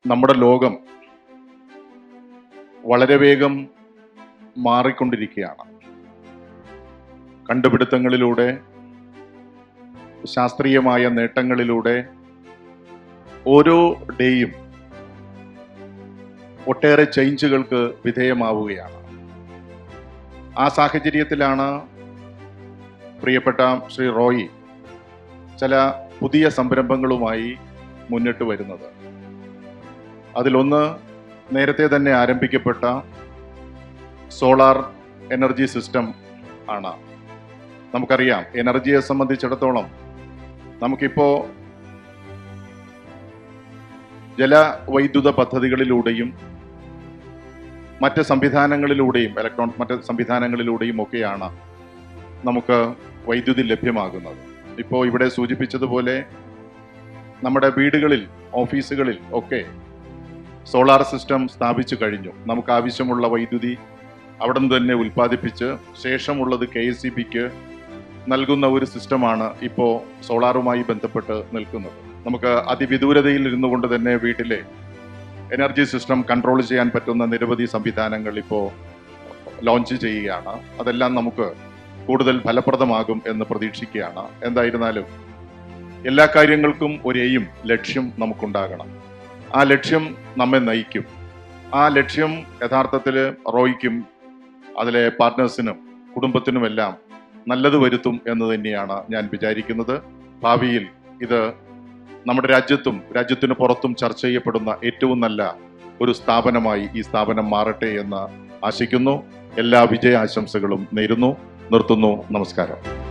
നമ്മുടെ ലോകം വളരെ വേഗം മാറിക്കൊണ്ടിരിക്കുകയാണ്. കണ്ടുപിടുത്തങ്ങളിലൂടെ, ശാസ്ത്രീയമായ നേട്ടങ്ങളിലൂടെ ഓരോ ഡേയും ഒട്ടേറെ ചേഞ്ചുകൾക്ക് വിധേയമാവുകയാണ്. ആ സാഹചര്യത്തിലാണ് പ്രിയപ്പെട്ട ശ്രീ റോയി ചില പുതിയ സംരംഭങ്ങളുമായി മുന്നിട്ട് വരുന്നത്. അതിലൊന്ന് നേരത്തെ തന്നെ ആരംഭിക്കപ്പെട്ട സോളാർ എനർജി സിസ്റ്റം ആണ്. നമുക്കറിയാം, എനർജിയെ സംബന്ധിച്ചിടത്തോളം നമുക്കിപ്പോൾ ജലവൈദ്യുത പദ്ധതികളിലൂടെയും മറ്റ് സംവിധാനങ്ങളിലൂടെയും മറ്റ് സംവിധാനങ്ങളിലൂടെയും ഒക്കെയാണ് നമുക്ക് വൈദ്യുതി ലഭ്യമാകുന്നത്. ഇപ്പോൾ ഇവിടെ സൂചിപ്പിച്ചതുപോലെ നമ്മുടെ വീടുകളിൽ, ഓഫീസുകളിൽ ഒക്കെ സോളാർ സിസ്റ്റം സ്ഥാപിച്ചു കഴിഞ്ഞു. നമുക്ക് ആവശ്യമുള്ള വൈദ്യുതി അവിടെ നിന്ന് തന്നെ ഉൽപ്പാദിപ്പിച്ച് ശേഷമുള്ളത് KSEBക്ക് നൽകുന്ന ഒരു സിസ്റ്റമാണ് ഇപ്പോൾ സോളാറുമായി ബന്ധപ്പെട്ട് നിൽക്കുന്നത്. നമുക്ക് അതിവിദൂരതയിൽ ഇരുന്നു കൊണ്ട് തന്നെ വീട്ടിലെ എനർജി സിസ്റ്റം കൺട്രോൾ ചെയ്യാൻ പറ്റുന്ന നിരവധി സംവിധാനങ്ങൾ ഇപ്പോൾ ലോഞ്ച് ചെയ്യുകയാണ്. അതെല്ലാം നമുക്ക് കൂടുതൽ ഫലപ്രദമാകും എന്ന് പ്രതീക്ഷിക്കുകയാണ്. എന്തായിരുന്നാലും എല്ലാ കാര്യങ്ങൾക്കും ഒരു എയിം, ലക്ഷ്യം നമുക്കുണ്ടാകണം. ആ ലക്ഷ്യം നമ്മെ നയിക്കും. ആ ലക്ഷ്യം യഥാർത്ഥത്തിൽ റോയ്ക്കും അതിലെ പാർട്ട്നേഴ്സിനും കുടുംബത്തിനുമെല്ലാം നല്ലത് വരുത്തും എന്ന് തന്നെയാണ് ഞാൻ വിചാരിക്കുന്നത്. ഭാവിയിൽ ഇത് നമ്മുടെ രാജ്യത്തും രാജ്യത്തിന് പുറത്തും ചർച്ച ചെയ്യപ്പെടുന്ന ഏറ്റവും നല്ല ഒരു സ്ഥാപനമായി ഈ സ്ഥാപനം മാറട്ടെ എന്ന് ആശിക്കുന്നു. എല്ലാ വിജയാശംസകളും നേരുന്നു. നിർത്തുന്നു. നമസ്കാരം.